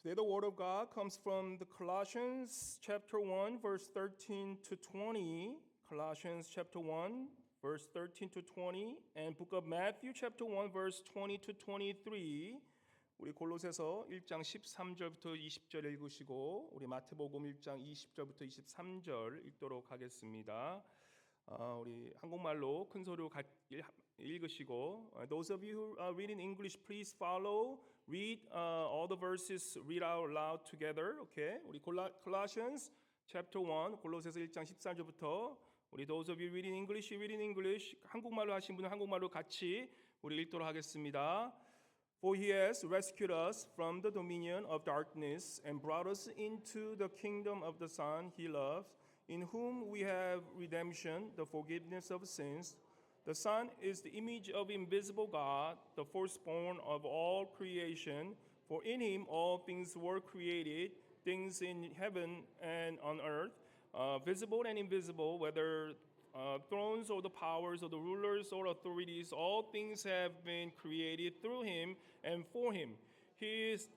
Today the word of God comes from the Colossians chapter 1 verse 13 to 20. Colossians chapter 1 verse 13 to 20 and book of Matthew chapter 1 verse 20 to 23. 우리 골로새서 1장 13절부터 20절 읽으시고 우리 마태복음 1장 20절부터 23절 읽도록 하겠습니다. 우리 한국말로 큰 소리로 읽으시고 Those of you who are reading English, please follow. Read all the verses. Read out loud together. Okay? 우리 Colossians chapter 1 골로새서 1장 14절부터 우리 Those of you reading English, 한국말로 하신 분은 한국말로 같이 우리 읽도록 하겠습니다. For he has rescued us from the dominion of darkness and brought us into the kingdom of the Son he loves, in whom we have redemption, the forgiveness of sins. The Son is the image of invisible God, the firstborn of all creation. For in him all things were created, things in heaven and on earth, visible and invisible, whether thrones or the powers or the rulers or authorities, all things have been created through him and for him. He is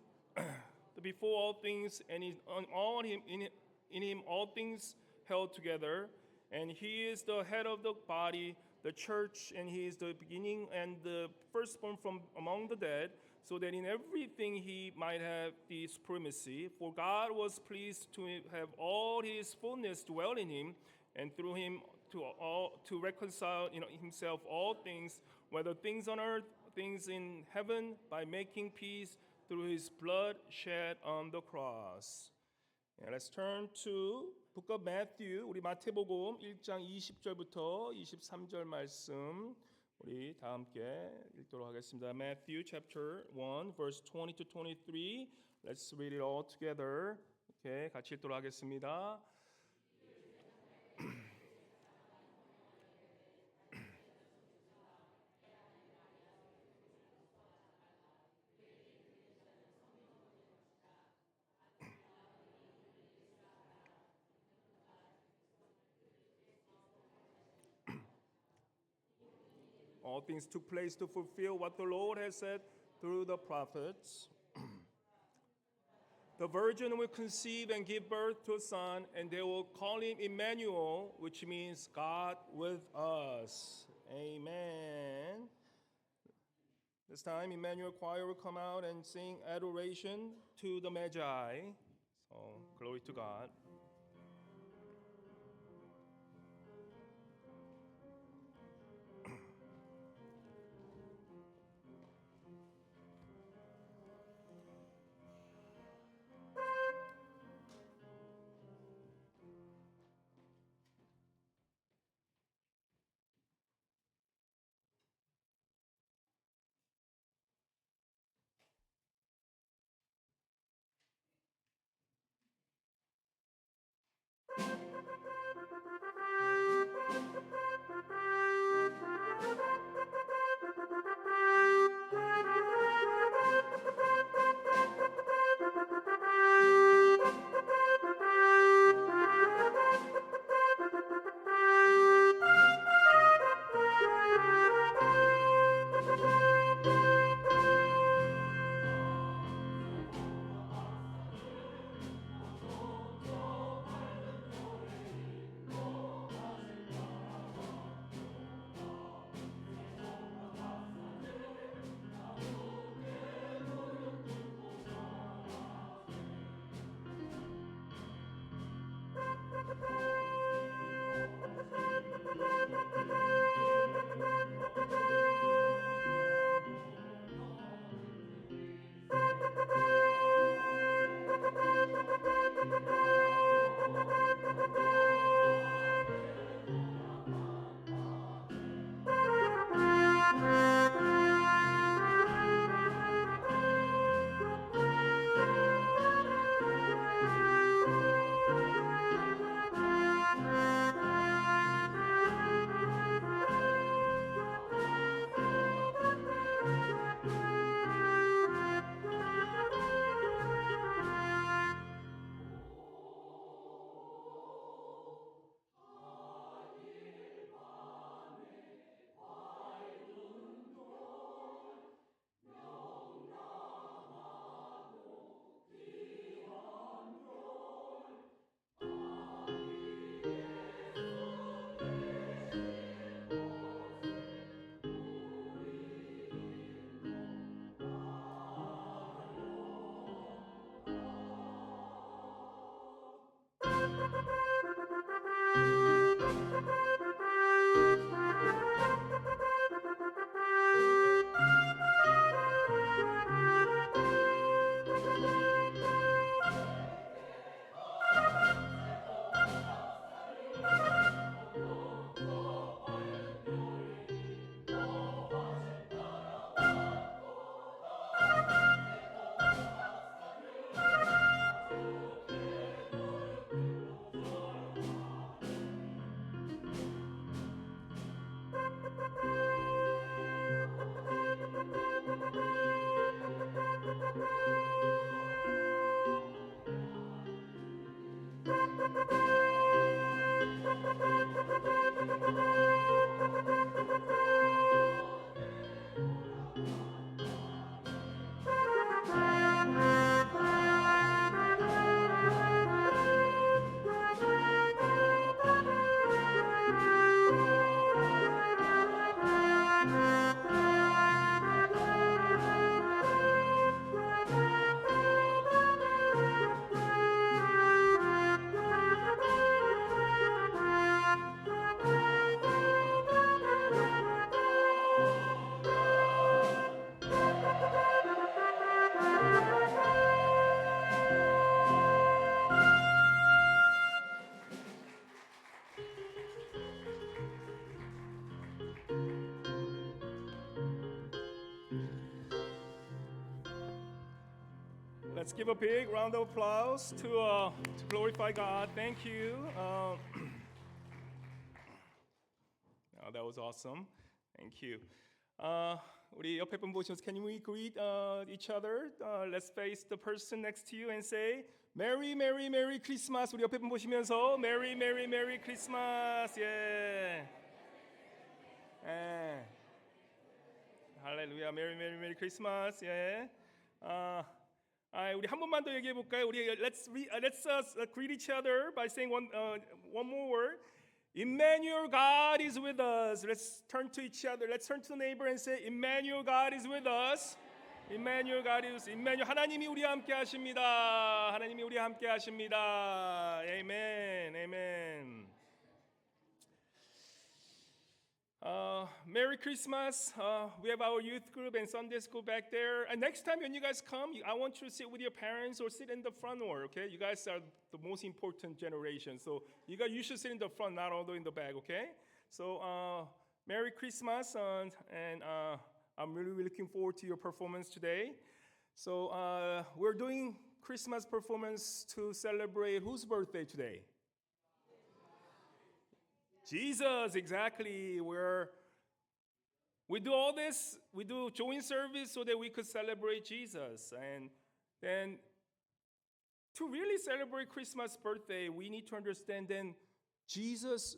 before all things, and in him all things held together. And he is the head of the body, the church, and he is the beginning and the firstborn from among the dead, so that in everything he might have the supremacy. For God was pleased to have all his fullness dwell in him, and through him to reconcile himself all things, whether things on earth, things in heaven, by making peace through his blood shed on the cross. And let's turn to book of Matthew. 우리 마태복음 1장 20절부터 23절 말씀 우리 다 함께 읽도록 하겠습니다. Matthew chapter 1 verse 20 to 23. Let's read it all together. Okay, 같이 읽도록 하겠습니다. All things took place to fulfill what the Lord has said through the prophets. The virgin will conceive and give birth to a son, and they will call him Emmanuel, which means God with us. Amen. This time, Emmanuel choir will come out and sing adoration to the Magi. So, glory to God. Let's give a big round of applause to glorify God. Thank you. That was awesome. Thank you. 우리 옆에 분 보시면서 can we greet each other? Let's face the person next to you and say Merry, Merry, Merry Christmas. 우리 옆에 분 보시면서 Merry, Merry, Merry Christmas. 예. 예. 할렐루야. Merry, Merry, Merry Christmas. 예. 우리 한 번만 더 얘기해 볼까요? 우리 let's greet each other by saying one more word. Emmanuel, God is with us. Let's turn to each other. Let's turn to the neighbor and say, Emmanuel, God is with us. Emmanuel, God is. Emmanuel, 하나님이 우리와 함께 하십니다. 하나님이 우리와 함께 하십니다. Amen, amen. Merry Christmas. We have our youth group and Sunday school back there. And next time when you guys come, I want you to sit with your parents or sit in the front row, okay? You guys are the most important generation. So you should sit in the front, not all the way in the back, okay? So Merry Christmas. And I'm really looking forward to your performance today. So we're doing Christmas performance to celebrate whose birthday today? Jesus, exactly. We do all this, we do joint service so that we could celebrate Jesus. And then to really celebrate Christmas birthday, we need to understand then Jesus,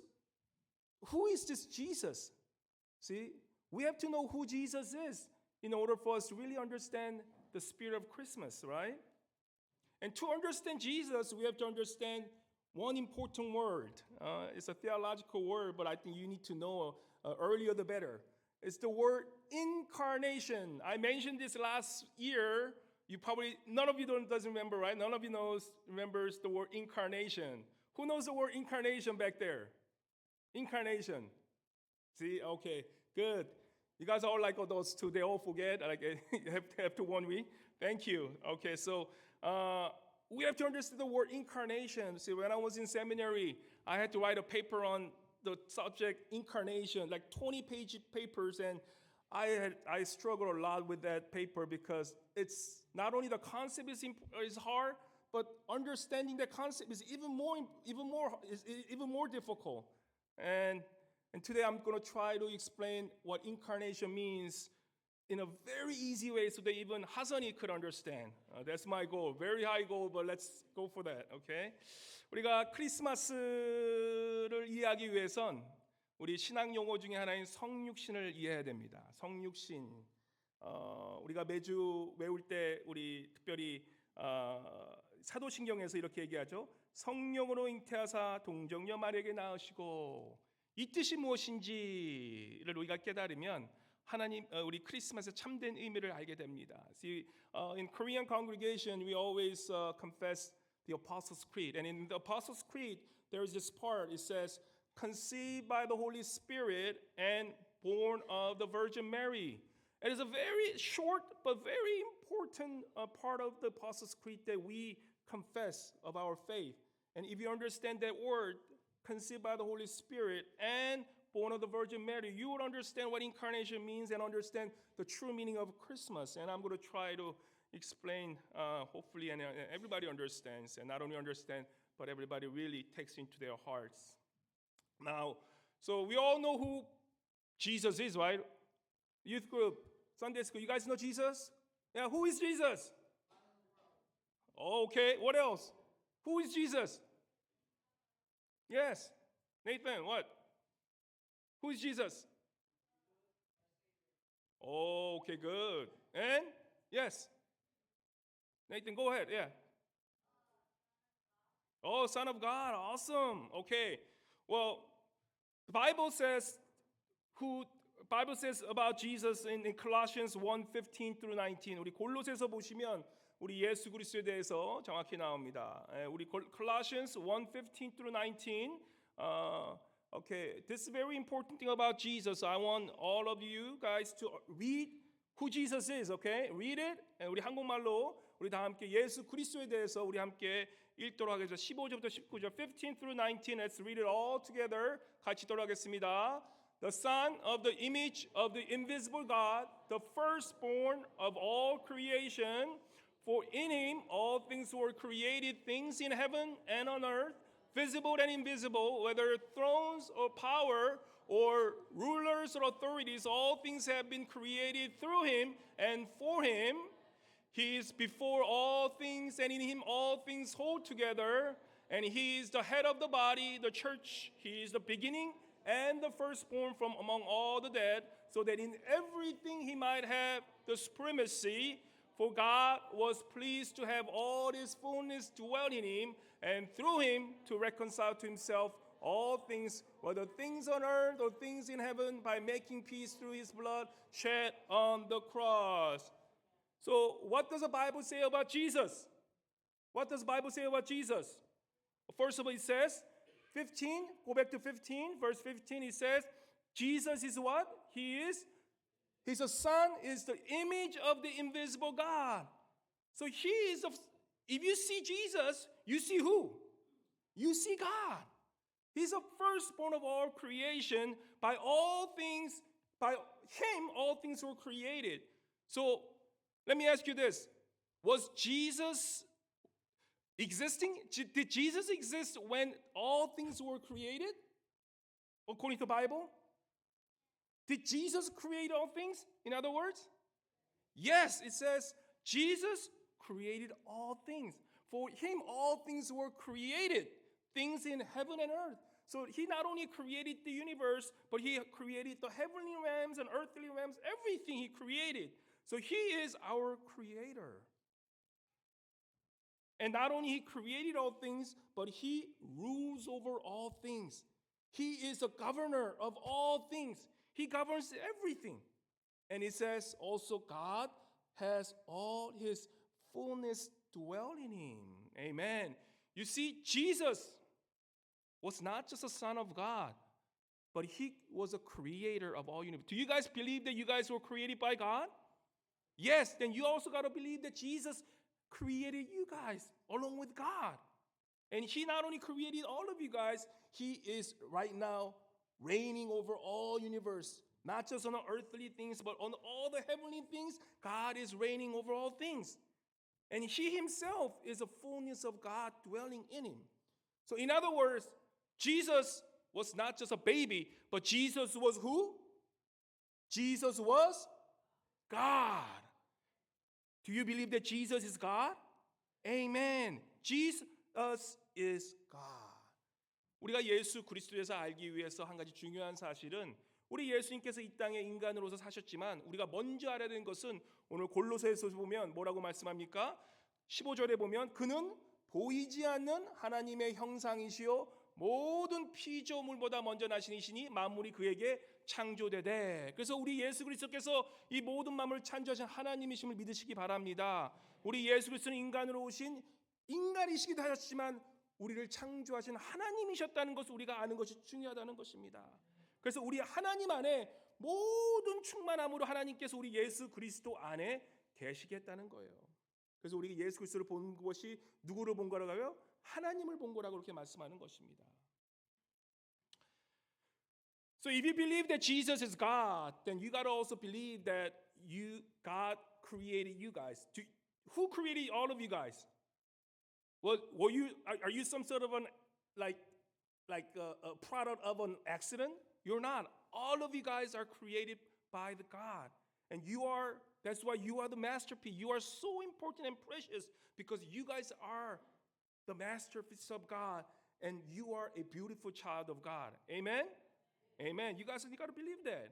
who is this Jesus? See, we have to know who Jesus is in order for us to really understand the spirit of Christmas, right? And to understand Jesus, we have to understand one important word. It's a theological word, but I think you need to know earlier the better. It's the word incarnation. I mentioned this last year. You probably, none of you doesn't remember, right? None of you remembers the word incarnation. Who knows the word incarnation back there? Incarnation. See, okay, good. You guys are all like those two. They all forget. Like have to 1 week. Thank you. Okay, so we have to understand the word incarnation. See, when I was in seminary, I had to write a paper on the subject incarnation, like 20-page papers, and I struggled a lot with that paper because it's not only the concept is hard, but understanding the concept is even more difficult. And today I'm going to try to explain what incarnation means in a very easy way so that even 하선이 could understand. That's my goal. Very high goal, but let's go for that, okay? 우리가 크리스마스를 이해하기 위해선 우리 신앙 용어 중에 하나인 성육신을 이해해야 됩니다. 성육신. 우리가 매주 외울 때 우리 특별히 사도신경에서 이렇게 얘기하죠. 성령으로 잉태하사 동정녀 마리아에게 낳으시고 이 뜻이 무엇인지를 우리가 깨달으면 하나님 우리 크리스마스의 참된 의미를 알게 됩니다. See, in Korean congregation, we always confess the Apostles' Creed, and in the Apostles' Creed, there is this part. It says, "Conceived by the Holy Spirit and born of the Virgin Mary." It is a very short but very important part of the Apostles' Creed that we confess of our faith. And if you understand that word, conceived by the Holy Spirit and born of the Virgin Mary, you would understand what incarnation means and understand the true meaning of Christmas. And I'm going to try to explain, hopefully, and everybody understands, and not only understand, but everybody really takes into their hearts. Now, so we all know who Jesus is, right? Youth group, Sunday school, you guys know Jesus? Yeah, who is Jesus? Okay, what else? Who is Jesus? Yes, Nathan, what? Who is Jesus? Oh, okay, good. And? Yes. Nathan, go ahead. Yeah. Oh, Son of God. Awesome. Okay. Well, the Bible says about Jesus in Colossians 1:15 through 19. 우리 골로새서 보시면 우리 예수 그리스도에 대해서 정확히 나옵니다. 우리 Colossians 1:15 through 19. Okay, this is a very important thing about Jesus. I want all of you guys to read who Jesus is, okay? Read it. 우리 한국말로 우리 다 함께 예수 그리스도에 대해서 우리 함께 읽도록 하겠습니다. 15절부터 19절, 15 through 19. Let's read it all together. 같이 읽도록 하겠습니다. The Son of the image of the invisible God, the firstborn of all creation, For in him all things were created, things in heaven and on earth, visible and invisible, whether thrones or power or rulers or authorities, all things have been created through him and for him. He is before all things, and in him all things hold together. And he is the head of the body, the church. He is the beginning and the firstborn from among all the dead, so that in everything he might have the supremacy. For God was pleased to have all his fullness dwell in him, and through him to reconcile to himself all things, whether things on earth or things in heaven, by making peace through his blood shed on the cross. So what does the Bible say about Jesus? What does the Bible say about Jesus? First of all, it says, 15, go back to 15, verse 15, it says, Jesus is what? He's a son, is the image of the invisible God. So he is, if you see Jesus, you see who? You see God. He's the firstborn of all creation. By him, all things were created. So let me ask you this. Was Jesus existing? Did Jesus exist when all things were created? According to the Bible? Did Jesus create all things? In other words? Yes, it says Jesus created all things. For him, all things were created, things in heaven and earth. So he not only created the universe, but he created the heavenly realms and earthly realms, everything he created. So he is our creator. And not only he created all things, but he rules over all things. He is the governor of all things. He governs everything. And it says also God has all his fullness dwell in him. Amen. You see, Jesus was not just a son of God, but he was a creator of all universe. Do you guys believe that you guys were created by God? Yes, then you also got to believe that Jesus created you guys along with God. And he not only created all of you guys, he is right now reigning over all universe, not just on the earthly things, but on all the heavenly things. God is reigning over all things. And he himself is the fullness of God dwelling in him. So in other words, Jesus was not just a baby, but Jesus was who? Jesus was God. Do you believe that Jesus is God? Amen. Jesus is God. 우리가 예수 그리스도에서 알기 위해서 한 가지 중요한 사실은 우리 예수님께서 이 땅에 인간으로서 사셨지만 우리가 먼저 알아야 되는 것은 오늘 골로새에서 보면 뭐라고 말씀합니까? 15절에 보면 그는 보이지 않는 하나님의 형상이시요 모든 피조물보다 먼저 나신 이시니 만물이 그에게 창조되되. 그래서 우리 예수 그리스도께서 이 모든 만물을 창조하신 하나님이심을 믿으시기 바랍니다. 우리 예수 그리스도는 인간으로 오신 인간이시기도 하셨지만 우리를 창조하신 하나님이셨다는 것을 우리가 아는 것이 중요하다는 것입니다. 그래서 우리 하나님 안에 모든 충만함으로 하나님께서 우리 예수 그리스도 안에 계시겠다는 거예요. 그래서 우리가 예수 그리스도를 본 것이 누구를 본 거라고 하요? 하나님을 본 거라고 그렇게 말씀하는 것입니다. So if you believe that Jesus is God, then you got to also believe that God created you guys. Who created all of you guys? Well, are you some sort of an like a product of an accident? You're not. All of you guys are created by the God. And that's why you are the masterpiece. You are so important and precious because you guys are the masterpiece of God and you are a beautiful child of God. Amen? Amen. You got to believe that.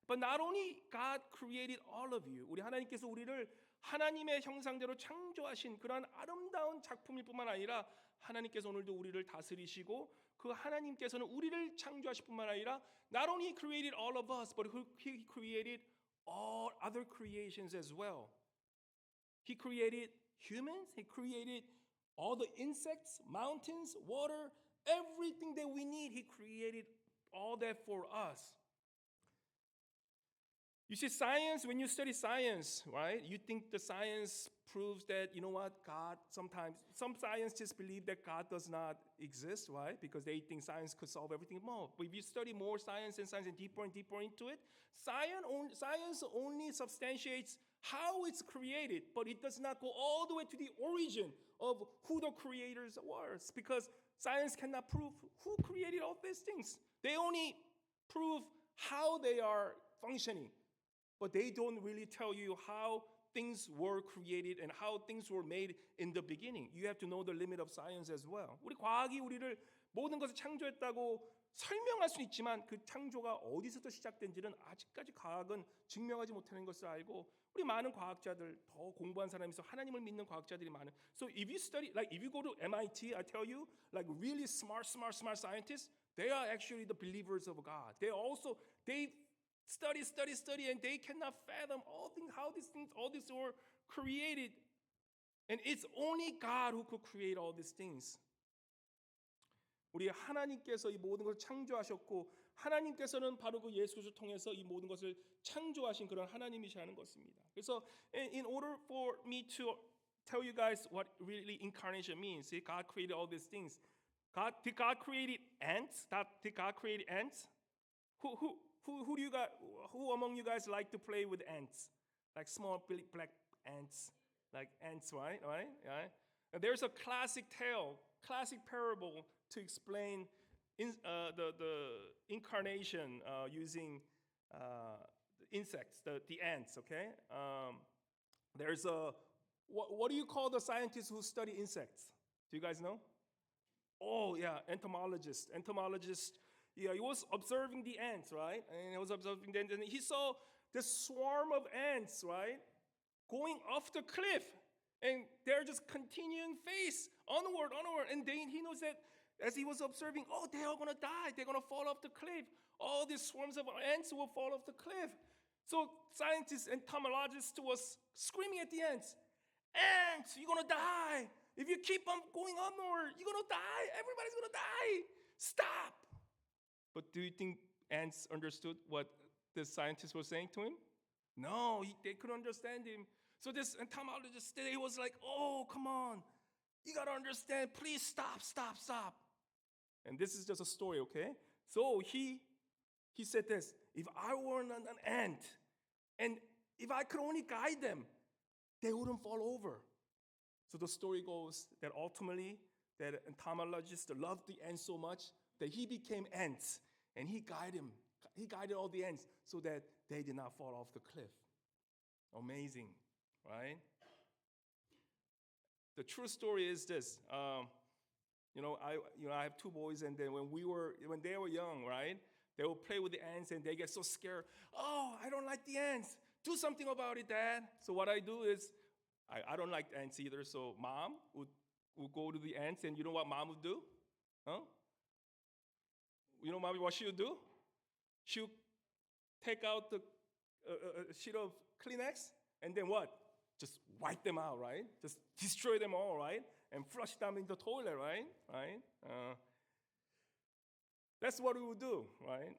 But not only God created all of you. 우리 하나님께서 우리를 하나님의 형상대로 창조하신 그러한 아름다운 작품일 뿐만 아니라 하나님께서 오늘도 우리를 다스리시고 그 하나님께서는 우리를 창조하실 뿐만 아니라 not only He created all of us, but He created all other creations as well. He created humans. He created all the insects, mountains, water, everything that we need. He created all that for us. You see, science, when you study science, right, you think the science proves that, you know what, God, sometimes, some scientists believe that God does not exist, right, because they think science could solve everything more. But if you study more science and deeper and deeper into it, science only substantiates how it's created, but it does not go all the way to the origin of who the creators were, because science cannot prove who created all these things. They only prove how they are functioning, but they don't really tell you how things were created and how things were made in the beginning. You have to know the limit of science as well. 우리 과학이 우리를 모든 것을 창조했다고 설명할 수 있지만 그 창조가 어디서부터 시작된지는 아직까지 과학은 증명하지 못하는 것을 알고, 우리 많은 과학자들, 더 공부한 사람에서 하나님을 믿는 과학자들이 많은. So if you study, like if you go to MIT, I tell you, like really smart scientists, they are actually the believers of God. They study, and they cannot fathom how these things, all this were created. And it's only God who could create all these things. 우리 하나님께서 이 모든 것을 창조하셨고, 하나님께서는 바로 그 예수 그리스도를 통해서 이 모든 것을 창조하신 그런 하나님이시라는 것입니다. 그래서 in order for me to tell you guys what really incarnation means, see, God created all these things. Did God create ants? Did God create ants? Who among you guys like to play with ants? Like small black ants, like ants, right? And there's a classic parable to explain the incarnation using the insects, the ants. Okay, there's a what do you call the scientists who study insects? Do you guys know? Oh yeah, entomologist. Yeah, he was observing the ants, right? And he was observing them, and he saw this swarm of ants, right, going off the cliff, and they're just continuing face onward, and then he knows that as he was observing, oh, they are gonna die, they're gonna fall off the cliff. All these swarms of ants will fall off the cliff. So scientists and entomologists was screaming at the ants, "Ants, you're gonna die. If you keep on going onward, you're gonna die. Everybody's gonna die. Stop." But do you think ants understood what the scientists were saying to him? No, they couldn't understand him. So this entomologist, he was like, "Oh, come on. You gotta understand. Please stop. And this is just a story, okay? So he said this: if I were an ant, and if I could only guide them, they wouldn't fall over. So the story goes that ultimately, that entomologist loved the ants so much that he became ants, and he guided all the ants so that they did not fall off the cliff. Amazing, right? The true story is this. I have two boys, and then when they were young, right, they would play with the ants, and they get so scared. Oh, I don't like the ants. Do something about it, Dad. So what I do is, I don't like ants either. So Mom would go to the ants, and you know what Mom would do? Huh? You know, Mommy, what she would do? She would take out the sheet of Kleenex, and then what? Just wipe them out, right? Just destroy them all, right? And flush them in the toilet, right? That's what we would do, right?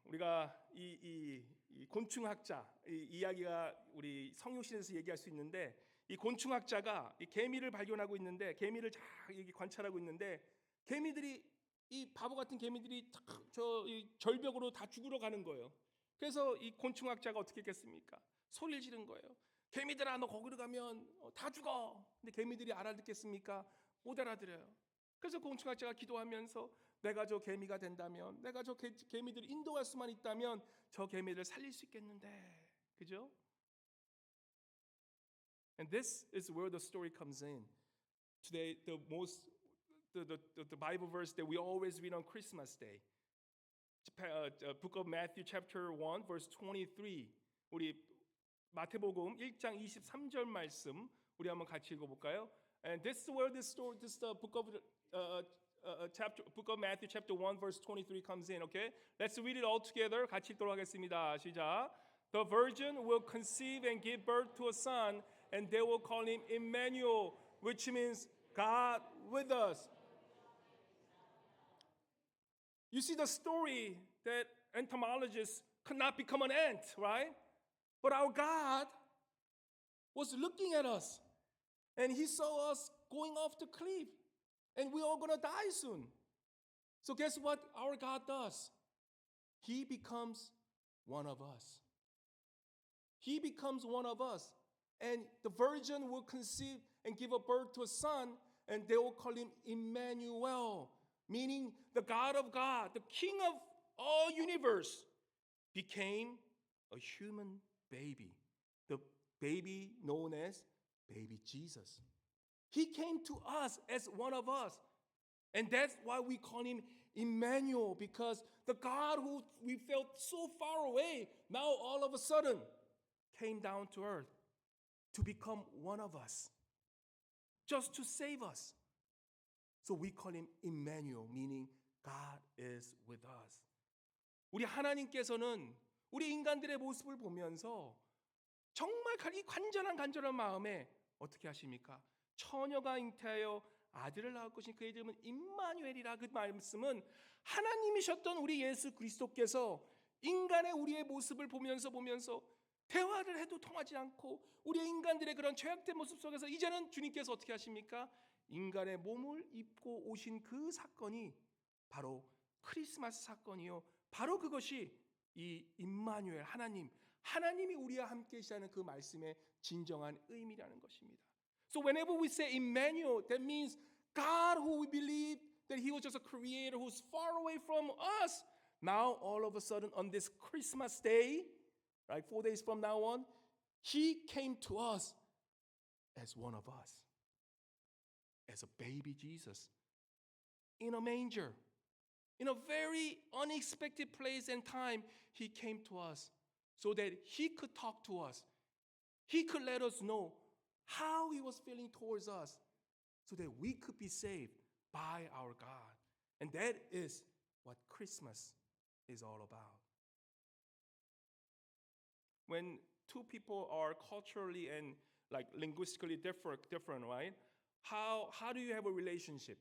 우리가 이 곤충학자 이 이야기가 우리 성육신에서 얘기할 수 있는데, 이 곤충학자가 이 개미를 발견하고 있는데, 개미를 잘 관찰하고 있는데, 개미들이, 이 바보 같은 개미들이 이 절벽으로 다 죽으러 가는 거예요. 그래서 이 곤충학자가 어떻게 했겠습니까? 소리를 지른 거예요. 개미들아, 너 거기로 가면 다 죽어. 근데 개미들이 알아듣겠습니까? 못 알아들어요. 그래서 곤충학자가 기도하면서, 내가 저 개미가 된다면, 내가 저 개미들을 인도할 수만 있다면 저 개미를 살릴 수 있겠는데, 그죠? And this is where the story comes in. Today, the Bible verse that we always read on Christmas Day, Book of Matthew, chapter 1, verse 23. 우리 마태복음 1장 23절 말씀 우리 한번 같이 읽어볼까요? And this is where this book of Matthew, chapter 1, verse 23 comes in. Okay, let's read it all together. 같이 읽도록 하겠습니다. 시작. The virgin will conceive and give birth to a son, and they will call him Emmanuel, which means God with us. You see the story that entomologists could not become an ant, right? But our God was looking at us, and he saw us going off the cliff, and we're all gonna die soon. So guess what our God does? He becomes one of us. He becomes one of us. And the virgin will conceive and give a birth to a son, and they will call him Emmanuel, meaning the God of God, the King of all universe, became a human baby. The baby known as baby Jesus. He came to us as one of us. And that's why we call him Emmanuel, because the God who we felt so far away, now all of a sudden came down to earth to become one of us, just to save us. So we call him Emmanuel, meaning God is with us. 우리 하나님께서는 우리 인간들의 모습을 보면서 정말 이 간절한 마음에 어떻게 하십니까? 처녀가 잉태하여 아들을 낳을 것이니 그의 이름은 임마누엘이라. 그 말씀은 하나님이셨던 우리 예수 그리스도께서 인간의 우리의 모습을 보면서 대화를 해도 통하지 않고 우리 인간들의 그런 죄악된 모습 속에서 이제는 주님께서 어떻게 하십니까? 인간의 몸을 입고 오신 그 사건이 바로 크리스마스 사건이요. 바로 그것이 이 임마누엘 하나님이 우리와 함께 계시다는 그 말씀의 진정한 의미라는 것입니다. So whenever we say Emmanuel, that means God who we believe that he was just a creator who's far away from us. Now all of a sudden on this Christmas day, right, 4 days from now on, he came to us as one of us, as a baby Jesus, in a manger. In a very unexpected place and time, he came to us so that he could talk to us. He could let us know how he was feeling towards us so that we could be saved by our God. And that is what Christmas is all about. When two people are culturally and like linguistically different, right? How do you have a relationship?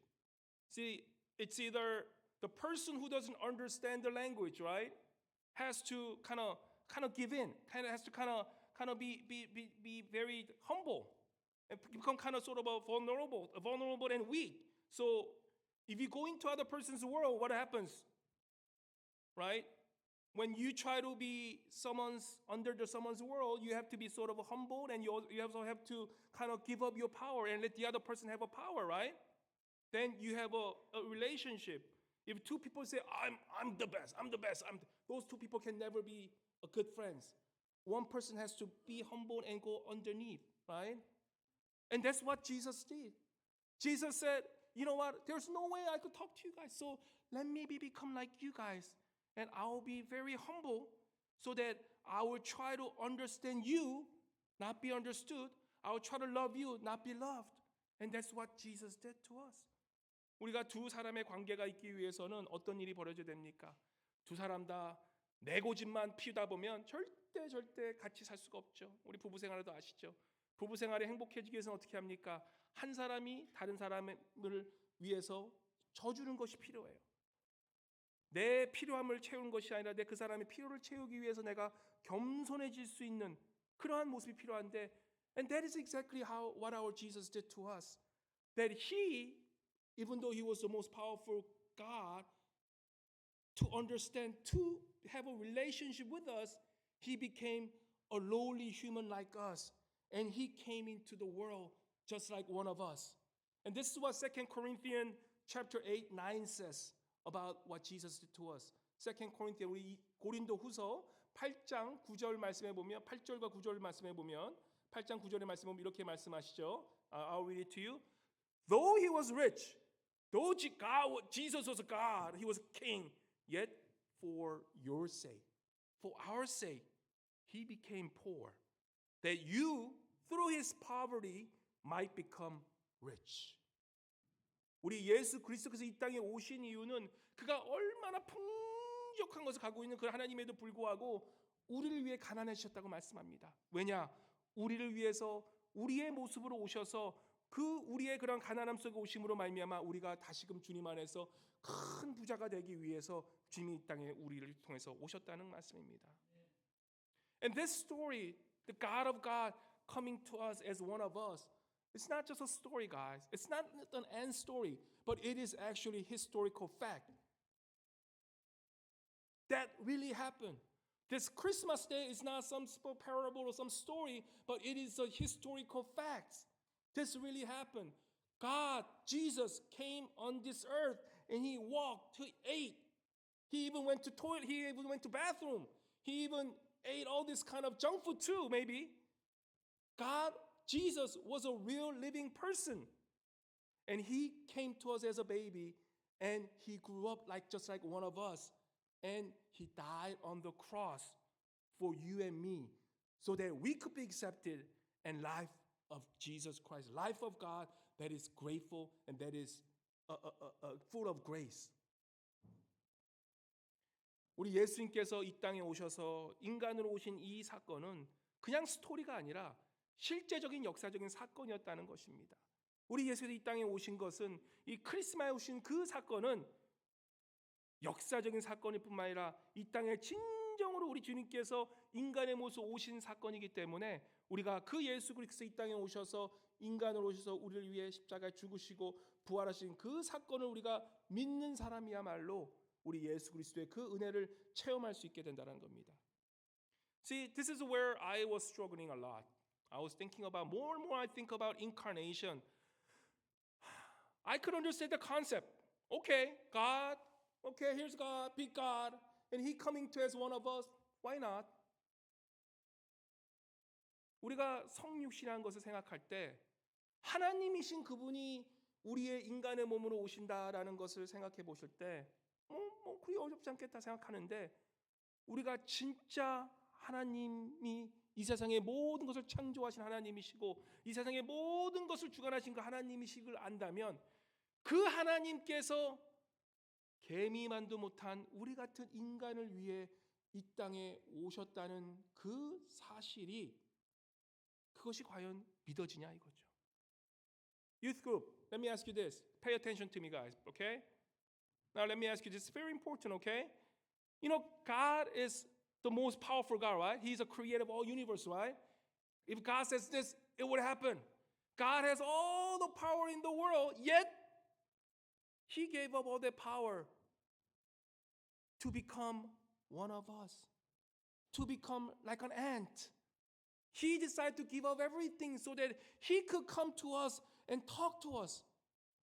See, it's either the person who doesn't understand the language, right, has to kind of give in, has to kind of be very humble and become kind of sort of a vulnerable and weak. So if you go into other person's world, what happens, right? When you try to be under someone's world, you have to be sort of humble, and you also have to kind of give up your power and let the other person have a power, right? Then you have a relationship. If two people say, I'm the best, those two people can never be a good friends. One person has to be humble and go underneath, right? And that's what Jesus did. Jesus said, you know what, there's no way I could talk to you guys, so let me become like you guys, and I will be very humble so that I will try to understand you, not be understood. I will try to love you, not be loved. And that's what Jesus did to us. 우리가 두 사람의 관계가 있기 위해서는 어떤 일이 벌어져야 됩니까? 두 사람 다 내 고집만 피우다 보면 절대 같이 살 수가 없죠. 우리 부부 생활도 아시죠? 부부 생활이 행복해지기 위해서는 어떻게 합니까? 한 사람이 다른 사람을 위해서 져주는 것이 필요해요. 내 필요함을 채우는 것이 아니라 그 사람의 필요를 채우기 위해서 내가 겸손해질 수 있는 그러한 모습이 필요한데, and that is exactly what our Jesus did to us. That he, even though he was the most powerful God, to understand, to have a relationship with us, he became a lowly human like us, and he came into the world just like one of us. And this is what 2 Corinthians chapter 8-9 says about what Jesus did to us. 2 Corinthians, 우리 고린도 후서 8장 9절 말씀해 보면, 8절과 9절 말씀해 보면, 8장 9절의 말씀에 보면 이렇게 말씀하시죠. I'll read it to you. Though he was rich, though Jesus was God, he was king, yet for your sake, for our sake, he became poor, that you, through his poverty, might become rich. 우리 예수 그리스도께서 이 땅에 오신 이유는 그가 얼마나 풍족한 것을 가지고 있는 그 하나님에도 불구하고 우리를 위해 가난해지셨다고 말씀합니다. 왜냐? 우리를 위해서 우리의 모습으로 오셔서 그 우리의 그런 가난함 속에 오심으로 말미암아 우리가 다시금 주님 안에서 큰 부자가 되기 위해서 주님이 이 땅에 우리를 통해서 오셨다는 말씀입니다. And this story, the God of God coming to us as one of us, it's not just a story, guys. It's not an end story, but it is actually historical fact. That really happened. This Christmas day is not some parable or some story, but it is a historical fact. This really happened. God, Jesus, came on this earth and he walked, he ate. He even went to toilet, he even went to bathroom. He even ate all this kind of junk food too, maybe. God, Jesus was a real living person. And he came to us as a baby and he grew up just like one of us. And he died on the cross for you and me so that we could be accepted in life of Jesus Christ, life of God that is grateful and that is full of grace. 우리 예수님께서 이 땅에 오셔서 인간으로 오신 이 사건은 그냥 스토리가 아니라 실제적인 역사적인 사건이었다는 것입니다. 우리 예수께서 이 땅에 오신 것은 이 크리스마스에 오신 그 사건은 역사적인 사건일 뿐만 아니라 이 땅에 진정으로 우리 주님께서 인간의 모습 오신 사건이기 때문에 우리가 그 예수 그리스도 이 땅에 오셔서 인간으로 오셔서 우리를 위해 십자가에 죽으시고 부활하신 그 사건을 우리가 믿는 사람이야말로 우리 예수 그리스도의 그 은혜를 체험할 수 있게 된다는 겁니다. See, this is where I was struggling a lot. I was thinking about more and more I think about incarnation. I could understand the concept. Okay, God, okay, here's God, big God, and he coming to as one of us. Why not? 우리가 성육신이라는 것을 생각할 때 하나님이신 그분이 우리의 인간의 몸으로 오신다라는 것을 생각해 보실 때 그리 어렵지 않겠다 생각하는데 우리가 진짜 하나님이 이 세상의 모든 것을 창조하신 하나님이시고 이 세상의 모든 것을 주관하신 그 하나님이시길 안다면 그 하나님께서 개미만도 못한 우리 같은 인간을 위해 이 땅에 오셨다는 그 사실이 그것이 과연 믿어지냐 이거죠. Youth group, let me ask you this. Pay attention to me, guys, okay? Now let me ask you this. It's very important, okay? You know, God is the most powerful God, right? He's a creator of all universe, right? If God says this, it would happen. God has all the power in the world, yet he gave up all that power to become one of us, to become like an ant. He decided to give up everything so that he could come to us and talk to us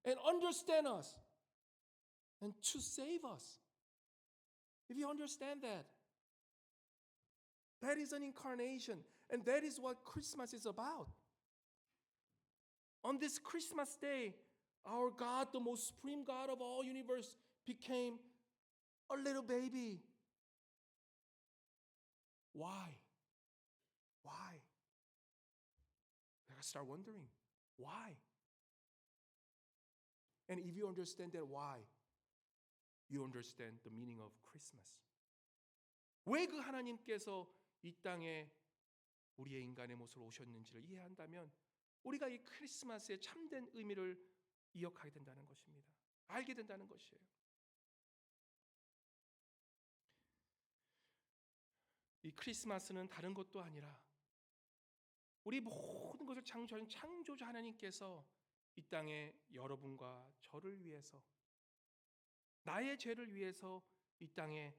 and understand us and to save us. If you understand that, that is an incarnation, and that is what Christmas is about. On this Christmas day, our God, the most supreme God of all universe, became a little baby. Why? Why? I gotta start wondering, why? And if you understand that why, you understand the meaning of Christmas. 왜 그 하나님께서 이 땅에 우리의 인간의 모습으로 오셨는지를 이해한다면 우리가 이 크리스마스의 참된 의미를 이어가게 된다는 것입니다. 알게 된다는 것이에요. 이 크리스마스는 다른 것도 아니라 우리 모든 것을 창조하신 창조주 하나님께서 이 땅에 여러분과 저를 위해서 나의 죄를 위해서 이 땅에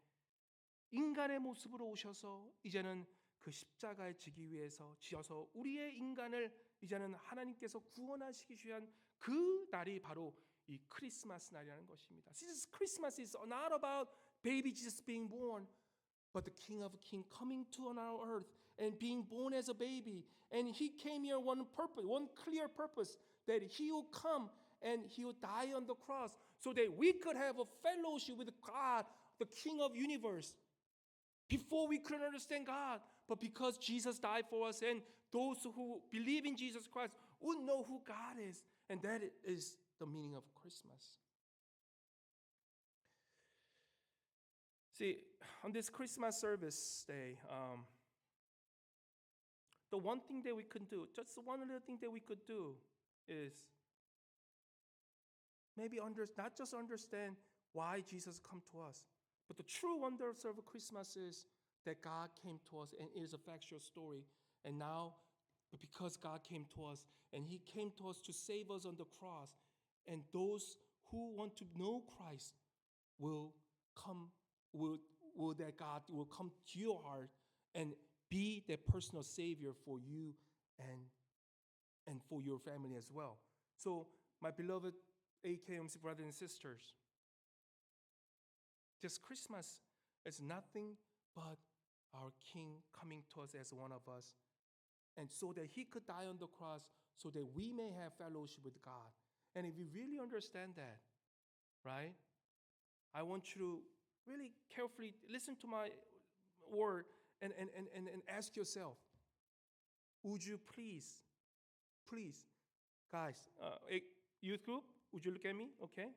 인간의 모습으로 오셔서 이제는 그 십자가에 지기 위해서 지어서 우리의 인간을 이제는 하나님께서 구원하시기 위한 그 날이 바로 이 크리스마스 날이라는 것입니다. This Christmas is not about baby Jesus being born, but the King of Kings coming to on our earth and being born as a baby. And he came here one purpose, one clear purpose, that he will come and he will die on the cross so that we could have a fellowship with God, the King of universe. Before we couldn't understand God, but because Jesus died for us and those who believe in Jesus Christ would know who God is. And that is the meaning of Christmas. See, on this Christmas service day, the one thing that we could do, just one little thing that we could do is maybe not just understand why Jesus come to us, but the true wonder of Christmas is that God came to us and it is a factual story. And now, because God came to us and he came to us to save us on the cross, and those who want to know Christ will will that God will come to your heart and be the personal Savior for you and for your family as well. So, my beloved AKMC brothers and sisters, this Christmas is nothing but our King coming to us as one of us, and so that He could die on the cross so that we may have fellowship with God. And if you really understand that, right, I want you to really carefully listen to my word and ask yourself, would you please, guys, youth group, would you look at me? Okay.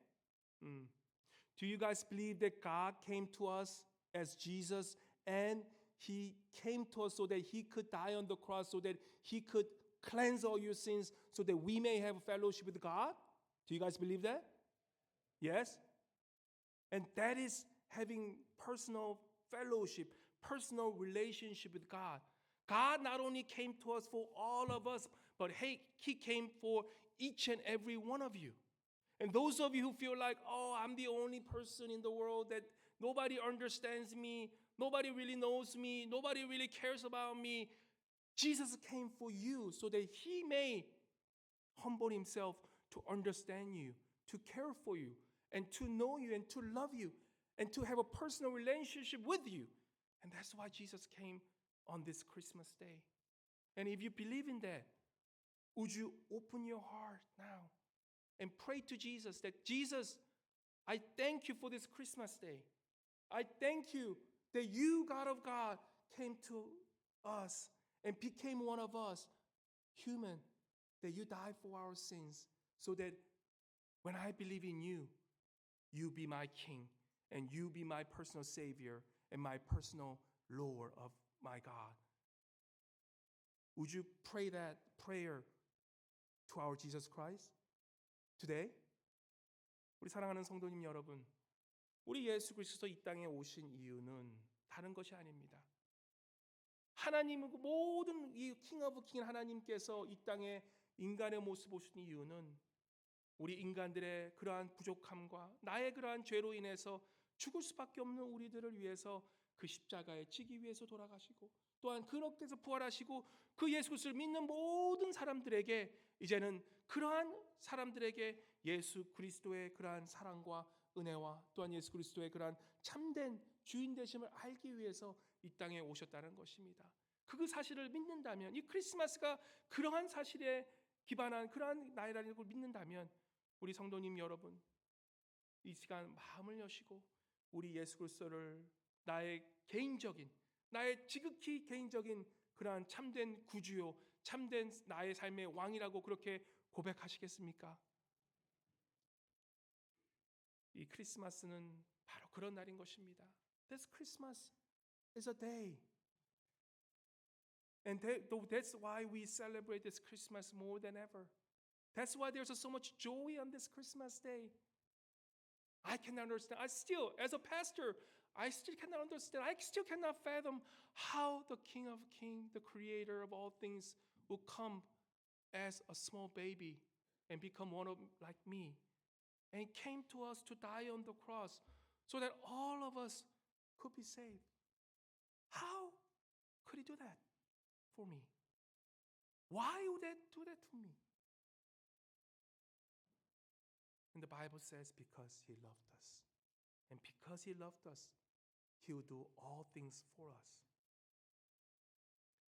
Do you guys believe that God came to us as Jesus and He came to us so that He could die on the cross, so that He could cleanse all your sins, so that we may have fellowship with God? Do you guys believe that? Yes? And that is having personal fellowship, personal relationship with God. God not only came to us for all of us, but hey, He came for each and every one of you. And those of you who feel like, oh, I'm the only person in the world that nobody understands me, nobody really knows me, nobody really cares about me, Jesus came for you so that He may humble Himself to understand you, to care for you, and to know you, and to love you, and to have a personal relationship with you. And that's why Jesus came on this Christmas day. And if you believe in that, would you open your heart now and pray to Jesus that, Jesus, I thank you for this Christmas day. I thank you that you, God of God, came to us and became one of us, human, that you died for our sins, so that when I believe in you, you be my King, and you be my personal Savior and my personal Lord of my God. Would you pray that prayer to our Jesus Christ today? 우리 사랑하는 성도님 여러분, 우리 예수 그리스도 이 땅에 오신 이유는 다른 것이 아닙니다. 하나님, 모든 이 킹 오브 킹 하나님께서 이 땅에 인간의 모습 오신 이유는 우리 인간들의 그러한 부족함과 나의 그러한 죄로 인해서 죽을 수밖에 없는 우리들을 위해서 그 십자가에 지기 위해서 돌아가시고, 또한 그렇게서 부활하시고 그 예수 그리스도를 믿는 모든 사람들에게 이제는 그러한 사람들에게 예수 그리스도의 그러한 사랑과 은혜와 또한 예수 그리스도의 그러한 참된 주인 되심을 알기 위해서 이 땅에 오셨다는 것입니다. 그 사실을 믿는다면, 이 크리스마스가 그러한 사실에 기반한 그러한 나이라는 걸 믿는다면, 우리 성도님 여러분, 이 시간 마음을 여시고 우리 예수 그리스도를 나의 개인적인, 나의 지극히 개인적인 그러한 참된 구주요, 참된 나의 삶의 왕이라고 그렇게 고백하시겠습니까? 이 크리스마스는 바로 그런 날인 것입니다. This Christmas is a day. And that's why we celebrate this Christmas more than ever. That's why there's so much joy on this Christmas day. I cannot understand. I still, as a pastor, I still cannot understand. I still cannot fathom how the King of Kings, the creator of all things, will come as a small baby and become one of like me. And he came to us to die on the cross so that all of us could be saved. How could he do that for me? Why would he do that to me? And the Bible says because he loved us. And because he loved us, he will do all things for us.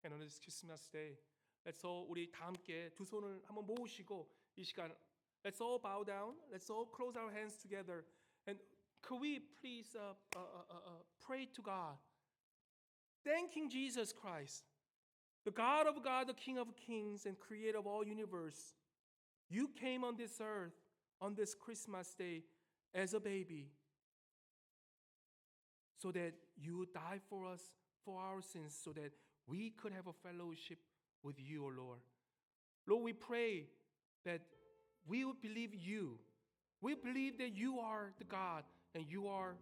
And on this Christmas day, let's all, 우리 다 함께 두 손을 한번 모으시고 이 시간, let's all bow down. Let's all close our hands together. And could we please pray to God, thanking Jesus Christ, the God of God, the King of Kings, and Creator of all universe. You came on this earth on this Christmas day as a baby, so that you would die for us, for our sins, so that we could have a fellowship with you, O Lord. Lord, we pray that we would believe you. We believe that you are the God and you are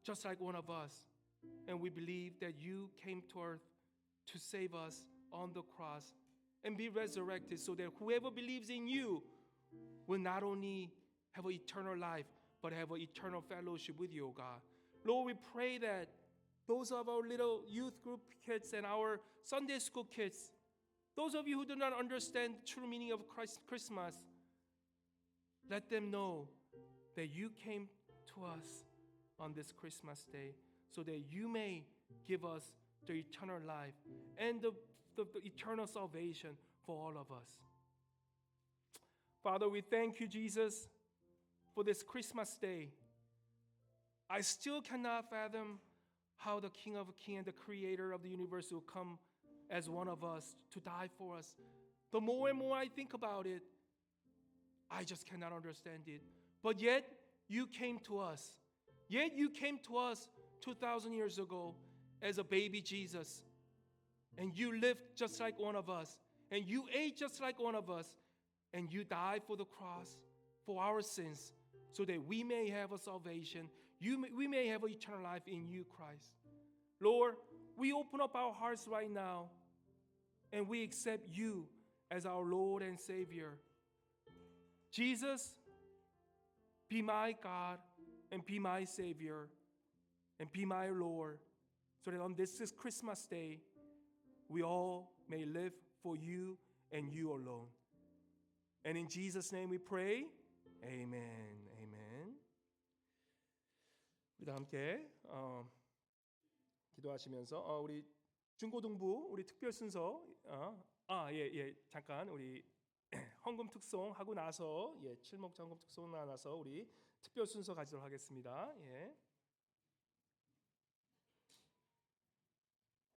just like one of us. And we believe that you came to earth to save us on the cross and be resurrected, so that whoever believes in you will not only have an eternal life, but have an eternal fellowship with you, O God. Lord, we pray that those of our little youth group kids and our Sunday school kids, those of you who do not understand the true meaning of Christmas, let them know that you came to us on this Christmas day so that you may give us the eternal life and the eternal salvation for all of us. Father, we thank you, Jesus, for this Christmas day. I still cannot fathom how the King of Kings and the Creator of the universe will come as one of us to die for us. The more and more I think about it, I just cannot understand it. But yet, you came to us. Yet you came to us 2,000 years ago as a baby Jesus. And you lived just like one of us. And you ate just like one of us. And you died for the cross for our sins so that we may have a salvation. We may have eternal life in you, Christ. Lord, we open up our hearts right now and we accept you as our Lord and Savior. Jesus, be my God and be my Savior and be my Lord, so that on this Christmas day, we all may live for you and you alone. And in Jesus' name we pray. Amen. Amen. 우리 다 함께 기도하시면서 우리 중고등부 우리 특별 순서 잠깐 우리 헌금 특송 하고 나서 칠목 헌금 특송 나서 우리 특별 순서 가지도록 하겠습니다.